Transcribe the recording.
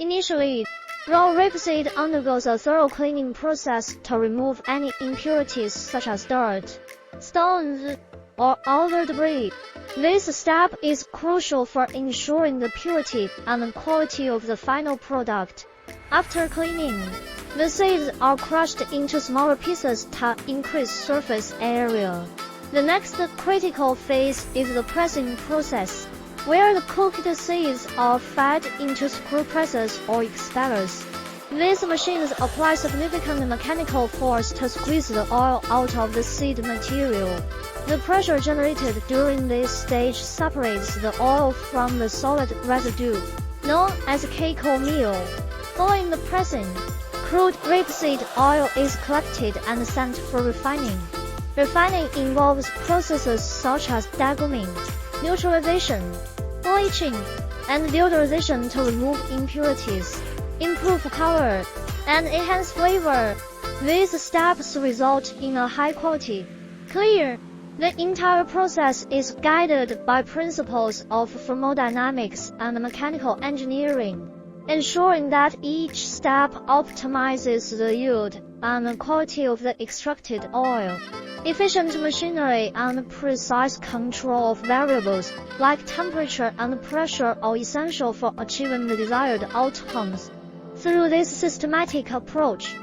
Initially, raw rapeseed undergoes a thorough cleaning process to remove any impurities such as dirt, stones, or other debris. This step is crucial for ensuring the purity and quality of the final product. After cleaning, the seeds are crushed into smaller pieces to increase surface area. The next critical phase is the pressing process, where the cooked seeds are fed into screw presses or expellers. These machines apply significant mechanical force to squeeze the oil out of the seed material. The pressure generated during this stage separates the oil from the solid residue, known as cacao meal. Following the pressing, crude rapeseed oil is collected and sent for refining. Refining involves processes such as degumming, neutralization, bleaching, and deodorization to remove impurities, improve color, and enhance flavor. These steps result in a high-quality, clear. The entire process is guided by principles of thermodynamics and mechanical engineering, ensuring that each step optimizes the yield and quality of the extracted oil. Efficient machinery and precise control of variables like temperature and pressure are essential for achieving the desired outcomes. Through this systematic approach,